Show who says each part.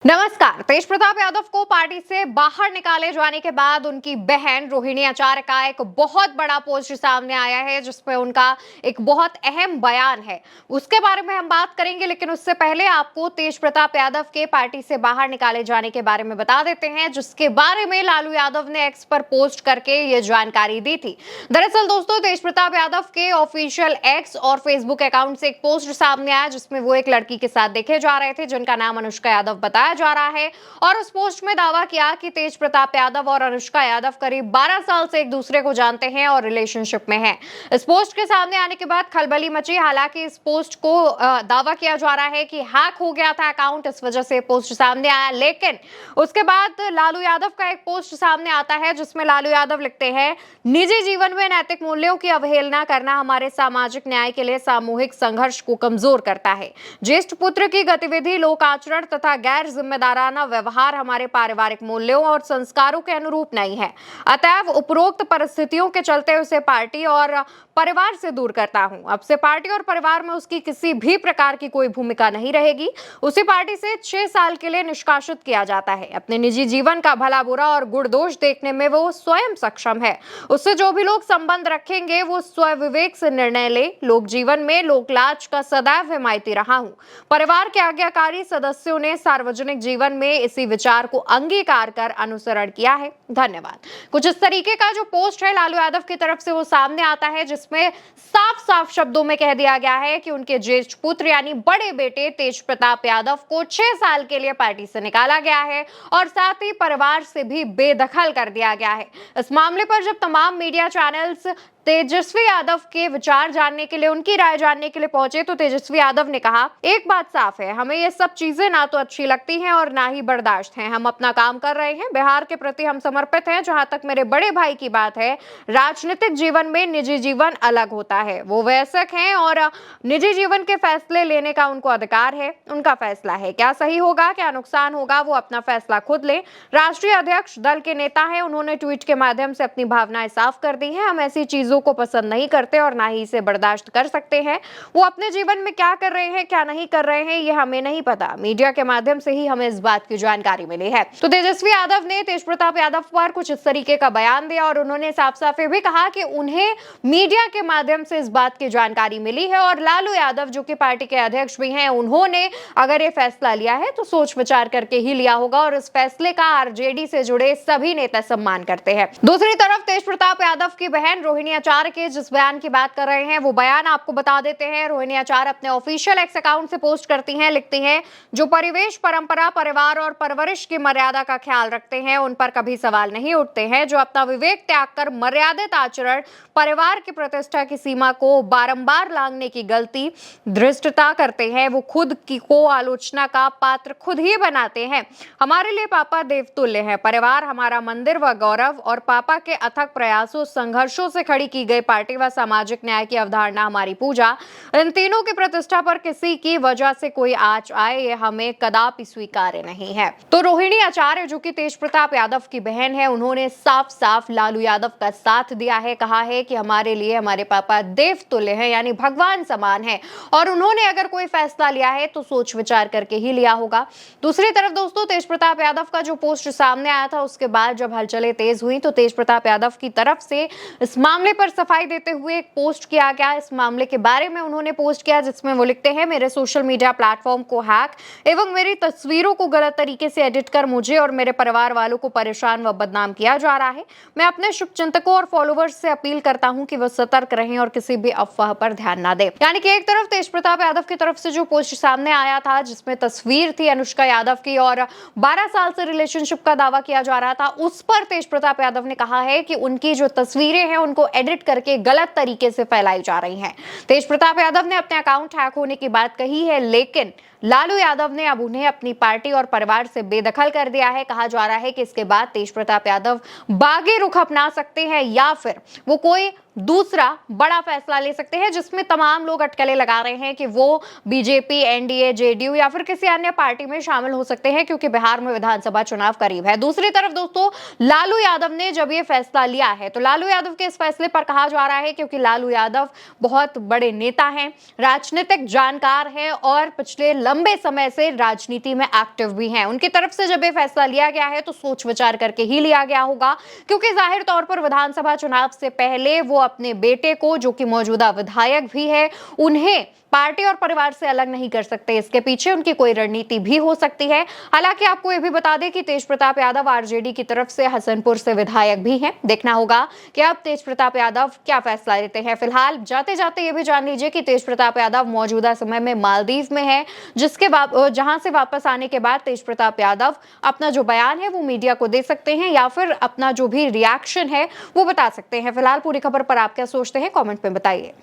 Speaker 1: नमस्कार। तेज प्रताप यादव को पार्टी से बाहर निकाले जाने के बाद उनकी बहन रोहिणी आचार्य का एक बहुत बड़ा पोस्ट सामने आया है, जिसमें उनका एक बहुत अहम बयान है। उसके बारे में हम बात करेंगे, लेकिन उससे पहले आपको तेज प्रताप यादव के पार्टी से बाहर निकाले जाने के बारे में बता देते हैं, जिसके बारे में लालू यादव ने एक्स पर पोस्ट करके ये जानकारी दी थी। दरअसल दोस्तों, तेज प्रताप यादव के ऑफिशियल एक्स और फेसबुक अकाउंट से एक पोस्ट सामने आया, जिसमें वो एक लड़की के साथ देखे जा रहे थे, जिनका नाम अनुष्का यादव बताया जा रहा है। और उस पोस्ट में दावा किया कि तेज प्रताप यादव और अनुष्का यादव करीब 12 साल से एक दूसरे को जानते हैं और रिलेशनशिप में हैं। इस पोस्ट के सामने आने के बाद खलबली मची। हालांकि इस पोस्ट को दावा किया जा रहा है कि हैक हो गया था अकाउंट, इस वजह से पोस्ट सामने आया। लेकिन उसके बाद लालू यादव का एक पोस्ट सामने आता है, जिसमें लालू यादव लिखते हैं, निजी जीवन में नैतिक मूल्यों की अवहेलना करना हमारे सामाजिक न्याय के लिए सामूहिक संघर्ष को कमजोर करता है। ज्येष्ठ पुत्र की गतिविधि, लोक आचरण तथा गैर जिम्मेदाराना व्यवहार हमारे पारिवारिक मूल्यों और संस्कारों के अनुरूप नहीं है। अतएव उपरोक्त परिस्थितियों के चलते उसे पार्टी और परिवार से दूर करता हूं। अब से पार्टी और परिवार में उसकी किसी भी प्रकार की कोई भूमिका नहीं रहेगी। उसी पार्टी से 6 साल के लिए निष्कासित किया जाता है। अपने निजी जीवन का भला बुरा और गुण दोष देखने में वो स्वयं सक्षम है। उससे जो भी लोग संबंध रखेंगे वो स्वविवेक से निर्णय ले। लोक जीवन में लोकलाज का सदैव हिमायती रहा हूं। परिवार के आज्ञाकारी सदस्यों ने सार्वजनिक जीवन में इसी विचार को अंगीकार कर अनुसरण किया है। धन्यवाद। कुछ इस तरीके का जो पोस्ट है लालू यादव की तरफ से वो सामने आता है, जिसमें साफ साफ शब्दों में कह दिया गया है कि उनके ज्येष्ठ पुत्र यानी बड़े बेटे तेज प्रताप यादव को 6 साल के लिए पार्टी से निकाला गया है और साथ ही परिवार से भी बेदखल कर दिया गया है। इस मामले पर जब तमाम मीडिया चैनल्स तेजस्वी यादव के विचार जानने के लिए, उनकी राय जानने के लिए पहुंचे, तो तेजस्वी यादव ने कहा, एक बात साफ है, हमें ये सब चीजें ना तो अच्छी लगती हैं और ना ही बर्दाश्त हैं। हम अपना काम कर रहे हैं। बिहार के प्रति हम समर्पित हैं। जहां तक मेरे बड़े भाई की बात है, राजनीतिक जीवन में निजी जीवन अलग होता है। वो वयस्क हैं और निजी जीवन के फैसले लेने का उनको अधिकार है। उनका फैसला है। क्या सही होगा, क्या नुकसान होगा, वो अपना फैसला खुद ले। राष्ट्रीय अध्यक्ष दल के नेता हैं। उन्होंने ट्वीट के माध्यम से अपनी भावनाएं साफ कर दी हैं। हम ऐसी चीजों को पसंद नहीं करते और ना ही इसे बर्दाश्त कर सकते हैं। वो अपने जीवन में क्या कर रहे हैं, क्या नहीं कर रहे हैं, ये हमें नहीं पता। मीडिया के माध्यम से ही हमें इस बात की जानकारी मिली है। तो तेजस्वी यादव ने तेज प्रताप यादव पर कुछ इस तरीके का बयान दिया और उन्होंने साफ साफ ये भी कहा कि उन्हें मीडिया के माध्यम से इस बात की जानकारी मिली है और लालू यादव, जो कि पार्टी के अध्यक्ष भी हैं, उन्होंने अगर ये फैसला लिया है तो सोच विचार करके ही लिया होगा और इस फैसले का आरजेडी से जुड़े सभी नेता सम्मान करते हैं। दूसरी तरफ तेज प्रताप यादव की बहन रोहिणी आचार्य के जिस बयान की बात कर रहे हैं, वो बयान आपको बता देते हैं। रोहिणी आचार्य अपने ऑफिशियल एक्स अकाउंट से पोस्ट करती हैं, लिखती हैं, जो परिवेश, परंपरा, परिवार और परवरिश की मर्यादा का ख्याल रखते हैं, उन पर कभी सवाल नहीं उठते हैं। जो अपना विवेक त्याग कर मर्यादित आचरण, परिवार की प्रतिष्ठा की सीमा को बारंबार लांघने की गलती, धृष्टता करते हैं, वो खुद की को आलोचना का पात्र खुद ही बनाते हैं। हमारे लिए पापा देवतुल्य है। परिवार हमारा मंदिर व गौरव और पापा के अथक प्रयासों, संघर्षों से खड़ी की गई पार्टी व सामाजिक न्याय की अवधारणा हमारी पूजा। इन तीनों की प्रतिष्ठा पर किसी की वजह से कोई आंच आए, ये हमें कदापि स्वीकार्य नहीं है। तो रोहिणी आचार्य, जो कि तेज प्रताप यादव की बहन है, उन्होंने साफ साफ लालू यादव का साथ दिया है। कहा है कि हमारे लिए हमारे पापा देवतुल्य हैं, यानी भगवान समान है, और उन्होंने अगर कोई फैसला लिया है तो सोच विचार करके ही लिया होगा। दूसरी तरफ दोस्तों, तेज प्रताप यादव का जो पोस्ट सामने आया था, उसके बाद जब हलचलें तेज हुई तो तेज प्रताप यादव की तरफ से इस मामले पर सफाई देते हुए एक पोस्ट किया गया। इस मामले के बारे में उन्होंने पोस्ट किया, जिसमें वो लिखते हैं, मेरे सोशल मीडिया प्लेटफॉर्म को हैक एवं मेरी तस्वीरों को गलत तरीके से एडिट कर मुझे और मेरे परिवार वालों को परेशान व बदनाम किया जा रहा है। मैं अपने शुभचिंतकों और फॉलोअर्स से अपील करता हूं कि वो सतर्क रहें और किसी भी अफवाह पर ध्यान ना दें। यानी कि एक तरफ तेज प्रताप यादव की तरफ से जो पोस्ट सामने आया था, जिसमें तस्वीर थी अनुष्का यादव की और 12 साल से रिलेशनशिप का दावा किया जा रहा था, उस पर तेज प्रताप यादव ने कहा है कि उनकी जो तस्वीरें हैं उनको एडिट करके गलत तरीके से फैलाई जा रही हैं। तेज प्रताप यादव ने अपने अकाउंट हैक होने की बात कही है, लेकिन लालू यादव ने अब उन्हें अपनी पार्टी और परिवार से बेदखल कर दिया है। कहा जा रहा है कि इसके बाद तेज प्रताप यादव बागी रुख अपना सकते हैं या फिर वो कोई दूसरा बड़ा फैसला ले सकते हैं, जिसमें तमाम लोग अटकलें लगा रहे हैं कि वो बीजेपी, एनडीए, जेडीयू या फिर किसी अन्य पार्टी में शामिल हो सकते हैं, क्योंकि बिहार में विधानसभा चुनाव करीब है। दूसरी तरफ दोस्तों, लालू यादव ने जब ये फैसला लिया है तो लालू यादव के इस फैसले पर कहा जा रहा है क्योंकि लालू यादव बहुत बड़े नेता हैं, राजनीतिक जानकार हैं और पिछले लंबे समय से राजनीति में एक्टिव भी हैं। उनकी तरफ से जब ये फैसला लिया गया है तो सोच विचार करके ही लिया गया होगा, क्योंकि जाहिर तौर पर विधानसभा चुनाव से पहले वो अपने बेटे को, जो कि मौजूदा विधायक भी है, उन्हें पार्टी और परिवार से अलग नहीं कर सकते। इसके पीछे उनकी कोई रणनीति भी हो सकती है। हालांकि आपको यह भी बता दें कि तेज प्रताप यादव आरजेडी की तरफ से हसनपुर से विधायक भी हैं। देखना होगा कि अब तेज प्रताप यादव क्या फैसला लेते हैं। फिलहाल जाते जाते ये भी जान लीजिए कि तेज प्रताप यादव मौजूदा समय में मालदीव में है, जहां से वापस आने के बाद तेज प्रताप यादव अपना जो बयान है वो मीडिया को दे सकते हैं, या फिर अपना जो भी रिएक्शन है वो बता सकते हैं। फिलहाल पूरी खबर पर आप क्या सोचते हैं, कॉमेंट में बताइए।